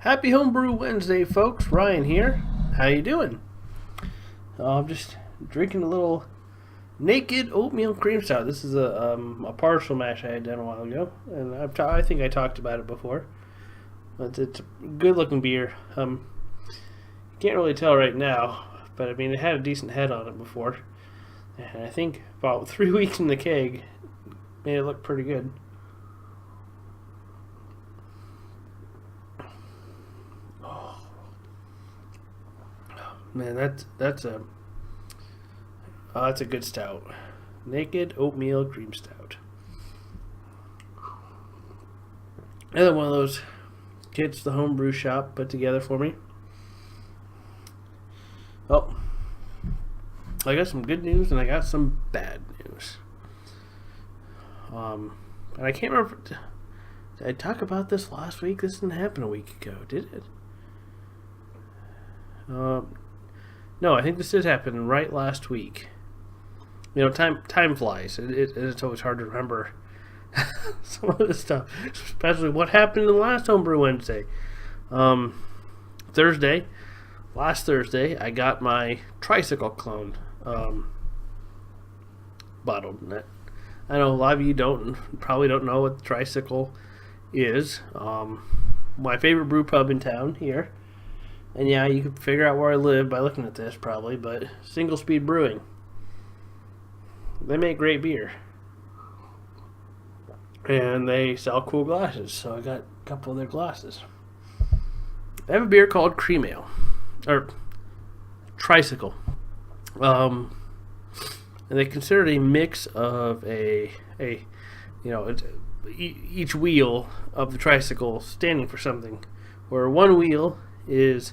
Happy Homebrew Wednesday, folks. Ryan here. How you doing? I'm just drinking a little naked oatmeal cream stout. This is a partial mash I had done a while ago, and I think I talked about it before. But it's a good looking beer. Can't really tell right now, but I mean it had a decent head on it before, and I think about 3 weeks in the keg made it look pretty good. Man, that's a good stout. Naked oatmeal cream stout. Another one of those kits the homebrew shop put together for me. Oh, I got some good news and I got some bad news. And I can't remember. Did I talk about this last week? This didn't happen a week ago, did it? No, I think this did happen right last week. You know, time flies. It's always hard to remember some of this stuff, especially what happened in the last Homebrew Wednesday. Last Thursday, I got my Tricycle clone bottled. I know a lot of you probably don't know what the Tricycle is. My favorite brew pub in town here. And yeah, you can figure out where I live by looking at this probably, but Single Speed Brewing. They make great beer. And they sell cool glasses, so I got a couple of their glasses. They have a beer called Cream Ale, or Tricycle. And they consider it a mix of each wheel of the Tricycle standing for something. Where one wheel is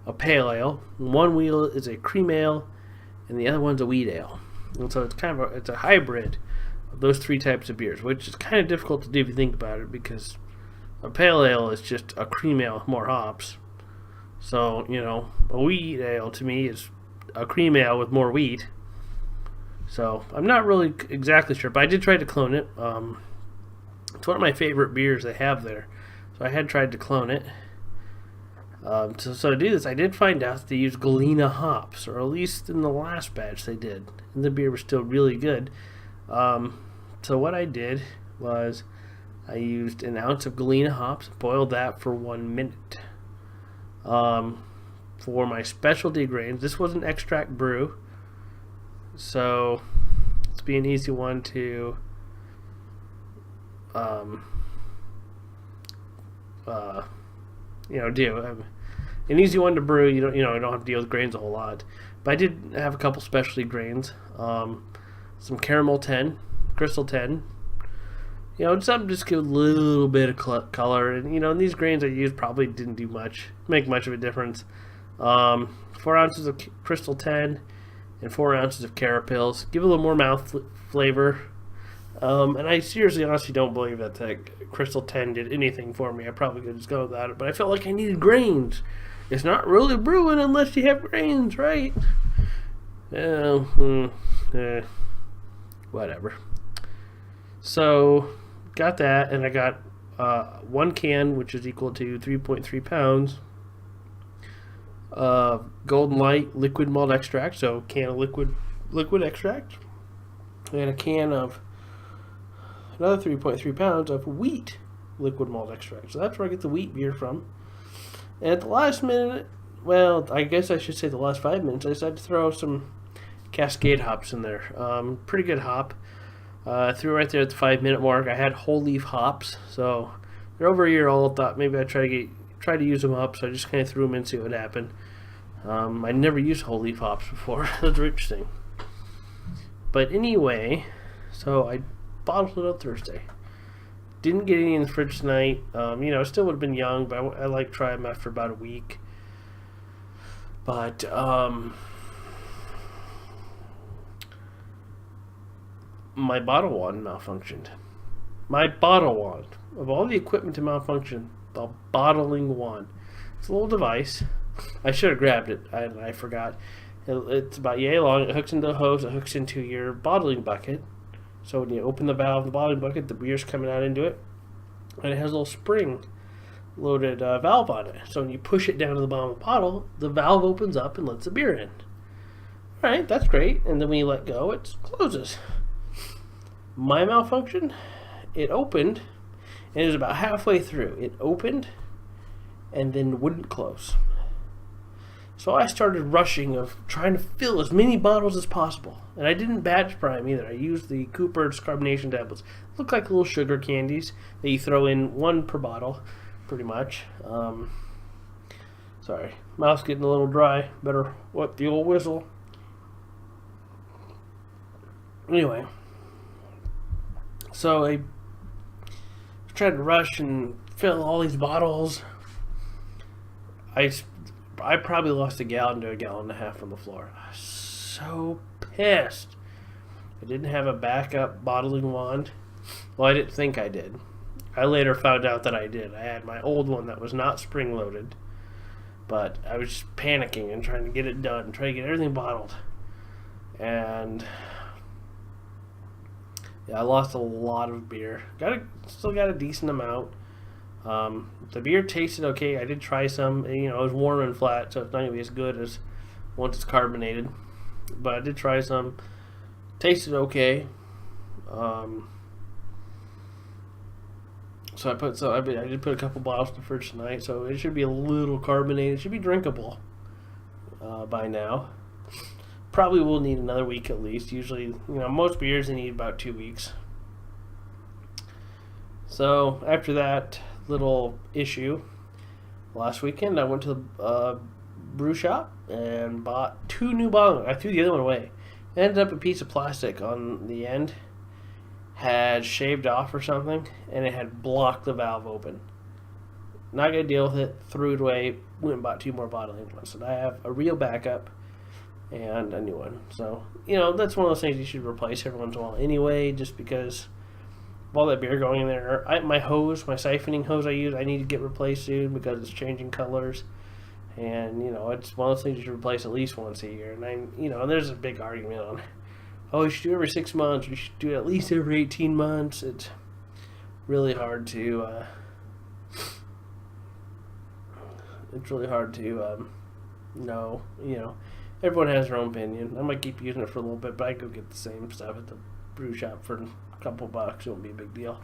a pale ale, one wheel is a cream ale, and the other one's a wheat ale. And so it's a hybrid of those three types of beers, which is kind of difficult to do if you think about it, because a pale ale is just a cream ale with more hops. So, a wheat ale to me is a cream ale with more wheat. So I'm not really exactly sure, but I did try to clone it. It's one of my favorite beers they have there, so I had tried to clone it. So to do this, I did find out that they use Galena hops, or at least in the last batch they did. And the beer was still really good. So what I did was I used an ounce of Galena hops, boiled that for 1 minute. For my specialty grains, this was an extract brew, so it's be an easy one to do. An easy one to brew. You don't have to deal with grains a whole lot. But I did have a couple specialty grains. Some caramel 10, crystal 10. Something just give a little bit of color. And these grains I used probably didn't make much of a difference. 4 ounces of crystal 10 and 4 ounces of carapils. Give a little more mouth flavor. And I seriously, honestly don't believe that Crystal 10 did anything for me. I probably could just go without it, but I felt like I needed grains. It's not really brewing unless you have grains, right? Whatever. So, got that, and I got 1 can, which is equal to 3.3 pounds of Golden Light liquid malt extract, so a can of liquid extract, and a can of another 3.3 pounds of wheat liquid malt extract. So that's where I get the wheat beer from. And at the last minute, well, I guess I should say the last 5 minutes, I decided to throw some Cascade hops in there. Pretty good hop. Threw right there at the 5 minute mark. I had whole leaf hops, so they're over a year old. Thought maybe I'd try to use them up, so I just kind of threw them in, see what happened. I never used whole leaf hops before. That's interesting. But anyway, so I bottled it up Thursday. Didn't get any in the fridge tonight. Still would have been young, but I like trying them after about a week. But my bottle wand malfunctioned. My bottle wand, of all the equipment to malfunction, the bottling wand. It's a little device. I should have grabbed it. I forgot. It's about yay long. It hooks into the hose. It hooks into your bottling bucket. So when you open the valve of the bottling bucket, the beer's coming out into it. And it has a little spring loaded valve on it. So when you push it down to the bottom of the bottle, the valve opens up and lets the beer in. All right, that's great. And then when you let go, it closes. My malfunction, it opened, and it was about halfway through. It opened and then wouldn't close. So I started rushing of trying to fill as many bottles as possible. And I didn't batch prime either. I used the Cooper's carbonation tablets. Look like little sugar candies that you throw in one per bottle, pretty much. Sorry, mouth's getting a little dry. Better wet the old whistle. Anyway, so I tried to rush and fill all these bottles. I probably lost a gallon to a gallon and a half on the floor. I was so pissed. I didn't have a backup bottling wand. Well, I didn't think I did. I later found out that I did. I had my old one that was not spring loaded, but I was just panicking and trying to get it done, trying to get everything bottled. And yeah, I lost a lot of beer. Still got a decent amount. The beer tasted okay. I did try some. You know, it was warm and flat, so it's not going to be as good as once it's carbonated. But I did try some. Tasted okay. So I did put a couple bottles in the fridge tonight, so it should be a little carbonated. It should be drinkable by now. Probably will need another week at least. Usually, you know, most beers they need about 2 weeks. So after that little issue, last weekend I went to the brew shop and bought 2 new bottles. I threw the other one away. It ended up a piece of plastic on the end had shaved off or something, and it had blocked the valve open. Not gonna deal with it. Threw it away. Went and bought 2 more bottling ones. So I have a real backup and a new one. So, you know, that's one of those things you should replace every once in a while anyway, just because of all that beer going in there. My siphoning hose I use, I need to get replaced soon because it's changing colors. And, you know, it's one of those things you should replace at least once a year. And there's a big argument on, oh, you should do it every 6 months, or you should do it at least every 18 months. It's really hard to, know, you know. Everyone has their own opinion. I might keep using it for a little bit, but I go get the same stuff at the brew shop for a couple bucks. It won't be a big deal.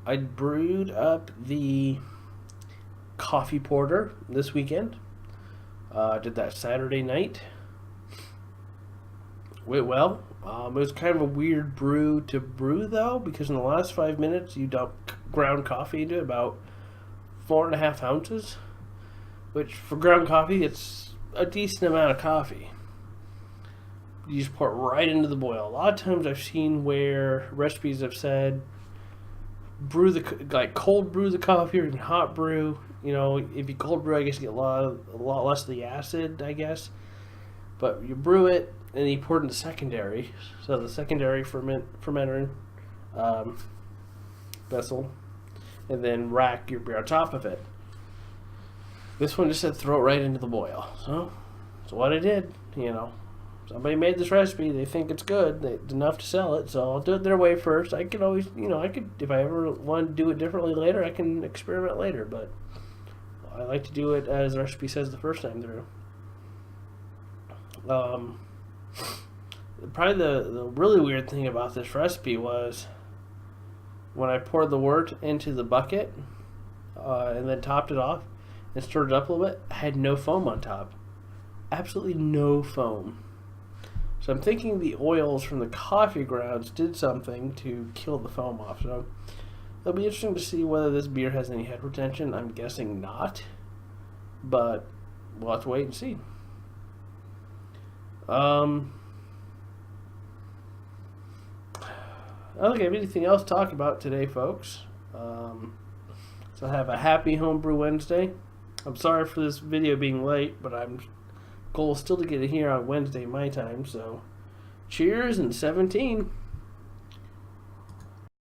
I brewed up the coffee porter this weekend. Did that Saturday night. Went well. It was kind of a weird brew to brew though, because in the last 5 minutes you dump ground coffee into about 4.5 ounces, which for ground coffee it's a decent amount of coffee. You just pour it right into the boil. A lot of times I've seen where recipes have said cold brew the coffee or even hot brew. You know, if you cold brew, I guess you get a lot less of the acid, I guess. But you brew it and you pour it into secondary. So the secondary fermenter vessel, and then rack your beer on top of it. This one just said throw it right into the boil. So that's what I did. You know, somebody made this recipe. They think it's good. It's enough to sell it. So I'll do it their way first. I could always, if I ever want to do it differently later, I can experiment later. But I like to do it as the recipe says the first time through. Probably the really weird thing about this recipe was when I poured the wort into the bucket and then topped it off and stirred it up a little bit, I had no foam on top. Absolutely no foam. So I'm thinking the oils from the coffee grounds did something to kill the foam off. So it'll be interesting to see whether this beer has any head retention. I'm guessing not, but we'll have to wait and see. I don't think I have anything else to talk about today, folks. So have a happy Homebrew Wednesday. I'm sorry for this video being late, but goal is still to get it here on Wednesday my time. So cheers and 17.